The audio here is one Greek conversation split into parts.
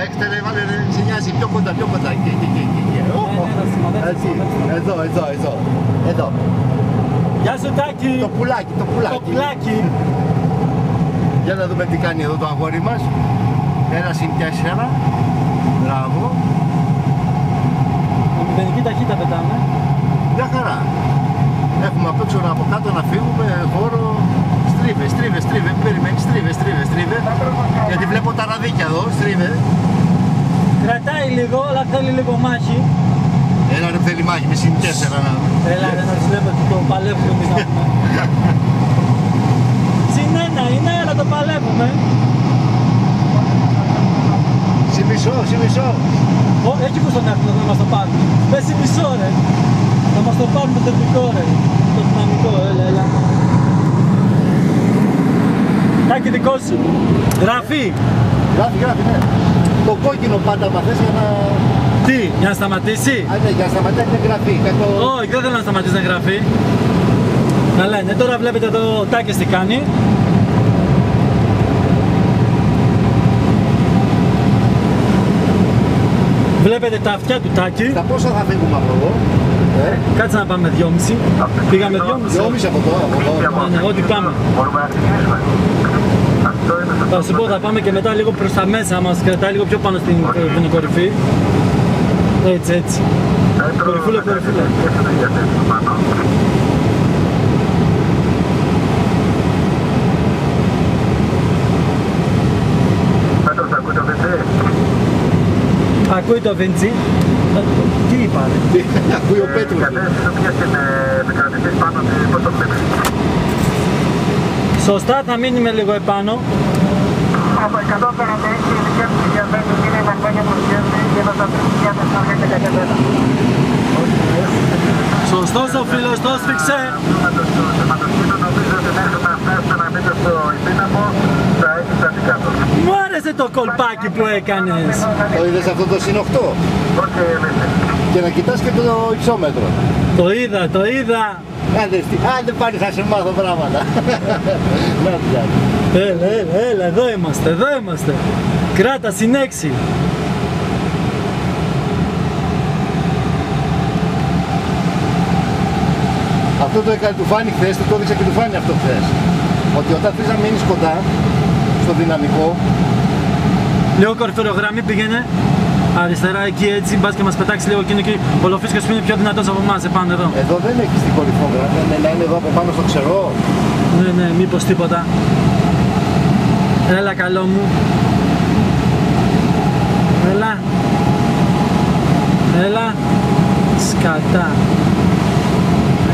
Έχετε ρε, βάλε ρε, σε νοιάζει, πιο κοντά, εκεί. Έτσι, εδώ. Γεια σου Τάκη. Το πουλάκι. Για να δούμε τι κάνει εδώ το αγόρι μας. 1/4. Μπράβο. Με μηδενική ταχύτητα πετάμε. Μια χαρά. Έχουμε απ' έξω από κάτω να φύγουμε, χώρο. Στρίβε, περιμένει, στρίβε. Γιατί βλέπω τα ραδίκια εδώ, στρίβε. Κρατάει λίγο, αλλά θέλει λίγο μάχη. Έλα ρε, θέλει μάχη, με συν 4 να... Έλα ρε, να σου λέμε ότι το παλεύουμε εμείς να πούμε. Συν 1 είναι, αλλά το παλεύουμε. Συμμισό. Εκεί που στον έχουμε να μας το πάρουν. Πες συμμισό ρε. Θα μας το πάρουν το τεχνικό ρε. Το δυναμικό, έλα. Τάκη δικό σου. Γράφει, ναι. Το κόκκινο πάντα μα θες για να... Τι, για να σταματήσει. Ναι, για να σταματήσει να γραφεί. Όχι, δεν θέλω να σταματήσει να γράφει. Να λένε, τώρα βλέπετε εδώ ο Τάκης τι κάνει. Βλέπετε τα αυτιά του Τάκη. Στα πόσα θα φύγουμε από εδώ? Κάτσε να πάμε 2,5. Πήγαμε 2,5. 2,5 από εδώ. Ναι, ό,τι πάμε. Θα σου πω, θα πάμε και μετά λίγο προς τα μέσα, μας κρατάει λίγο πιο πάνω στην κορυφή. Έτσι. Κορυφούλα. Ακούει το Βεντσί. Τι είπα ρε? Ακούει ο Πέτρος. Σωστά, θα μείνουμε λίγο επάνω. Από 156 δικαιώσεις για 5 κύριε Μαρκόνια προσγειώστε και θα τα βρείτε για 4 Σωστός ο φίλος, το σφίξε. Μου άρεσε το κολπάκι που έκανες. Το είδες αυτό το συν 8? Και να κοιτάς και το υψόμετρο. Το είδα. Άντε πάλι θα σε μάθω πράγματα. Να πιάνει. Έλα, εδώ είμαστε. Κράτα, συν 6. Αυτό το έκανε του Φάνη χθες, το έδειξα και του Φάνη αυτό χθες. Ότι όταν θες να μείνεις κοντά στο δυναμικό, Λίγο κορυφαίο γραμμή πήγαινε. Αριστερά εκεί έτσι, μπας και μας πετάξει λίγο εκείνο εκεί. Ο Λοφίσκος που είναι πιο δυνατός από εμάς, επάνω εδώ. Εδώ δεν έχεις την κορυφό γραμμή, να είναι εδώ από πάνω στο ξερό. Ναι, μήπως τίποτα. Έλα καλό μου. Έλα. Σκατά.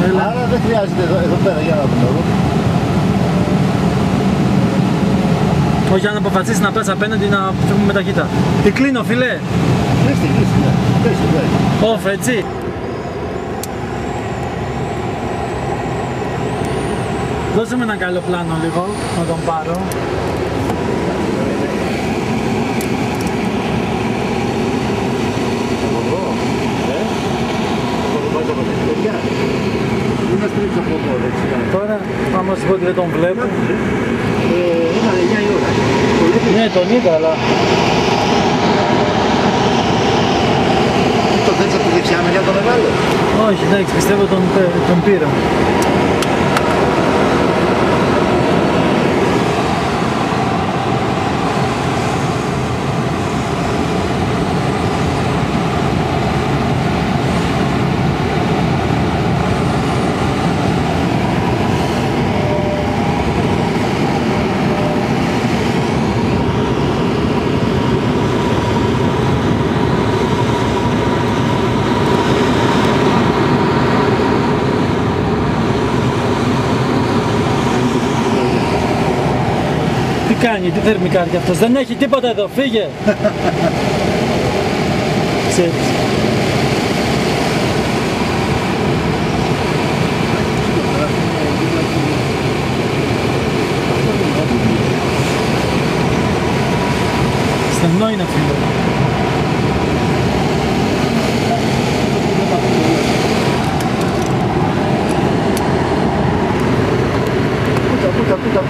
Έλα. Άρα δεν χρειάζεται εδώ πέρα, για να δούμε εδώ. Όχι, αν αποφασίσεις να πας απέναντι να φύγουμε με ταχύτητα. Τι κλείνω, φιλέ. Κλείστε, ναι. Όφ, έτσι. Δώσε με ένα καλό πλάνο λίγο, να τον πάρω. Τώρα πάμε να σου πω ότι δεν τον βλέπω. Είναι 9 η ώρα. Ναι, τον είδα, αλλά... Το θες από τη δεξιά μεριά το μεγάλο? Όχι, εντάξει, πιστεύω τον πήρα. Κάνει, τι θέρμη κάνει κι αυτός, δεν έχει τίποτα εδώ, φύγε! Ξέρεις. Στενό είναι φίλο. Κοίτα,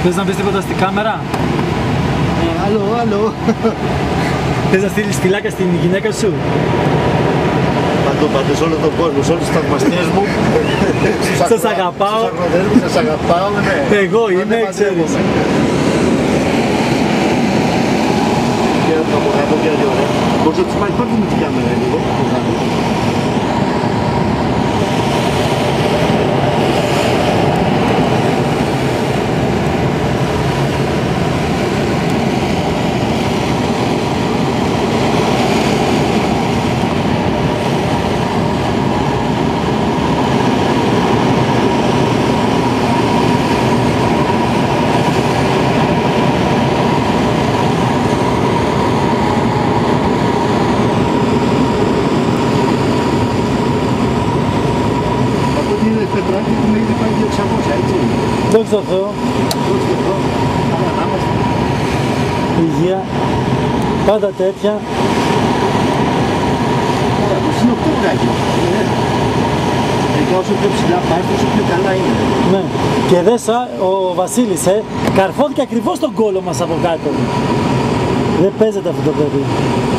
Θες να πεις τίποτα στην κάμερα? Άλλο. Θες να στείλεις φυλάκια στην γυναίκα σου? Παντού, σε όλο τον κόσμο, σε όλους τους θαυμαστές μου. Σας αγαπάω. Στους αγροτές μου, σας αγαπάω, ναι. Εγώ είμαι, ξέρεις. Και από κάτω και δύο ωραία. Μπορείς να τους πάει πάνω με την κάμερα λίγο. Πετράκι που λέγεται πάει 200, έτσι. Δόξα τω Θεώ. Καλά να είμαστε. Υγεία. Πάντα τέτοια. Ωραία, το είναι 8 βράκι. Όσο πιο ψηλά πάει, τόσο πιο καλά είναι. Ναι. Και δες ο Βασίλης, καρφώθηκε ακριβώς τον κόλο μας από κάτω. Δεν παίζεται αυτό το παιδί.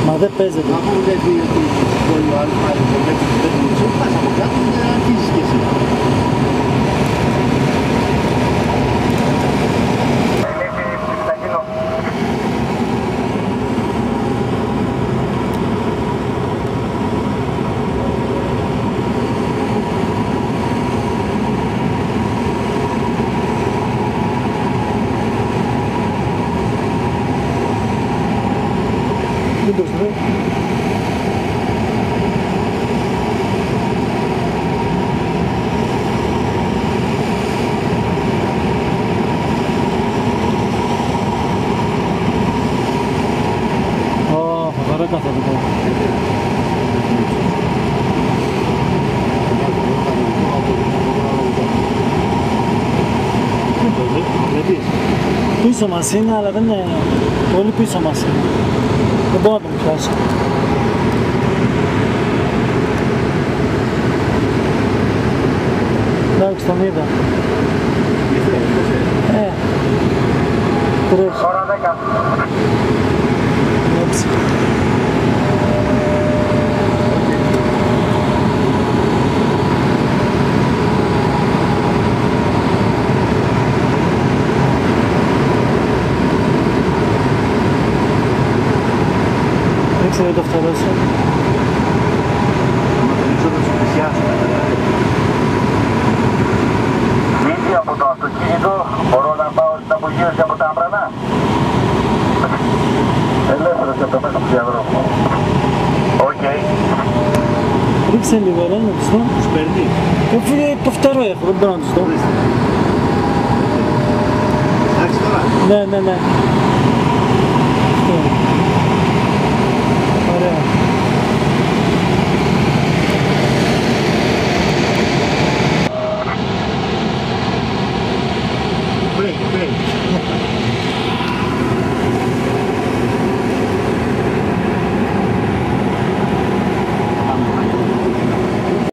Μα δεν παίζεται. Αφού βλέπει ότι μπορεί ο άλλος πάλι το βλέπει και δεν μπορούσε, πας από κάτω και αρχίζεις και εσύ. Δεν το ξέρω. Φοβερό καθόλου. Πίσω μας είναι, αλλά δεν είναι πολύ πίσω μας είναι. Δεν μπορώ να τον πιάσω. Εντάξει, τον είδα. Τρέχει. Ώρα 10. Έτσι. Δεν ξέρω το φτερώσω. Βγήκε από το αυτοκίνητο, μπορώ να πάω στην απογείωση από τα Άμπρανα. Ελεύθερος από το μέσα του διαδρόμου. Οκ. Ρίξε λίγο, ρε, να τους δω. Τους παίρνει. Το φτερό έχω, δεν μπορώ να τους δω. Εντάξει τώρα. Ναι.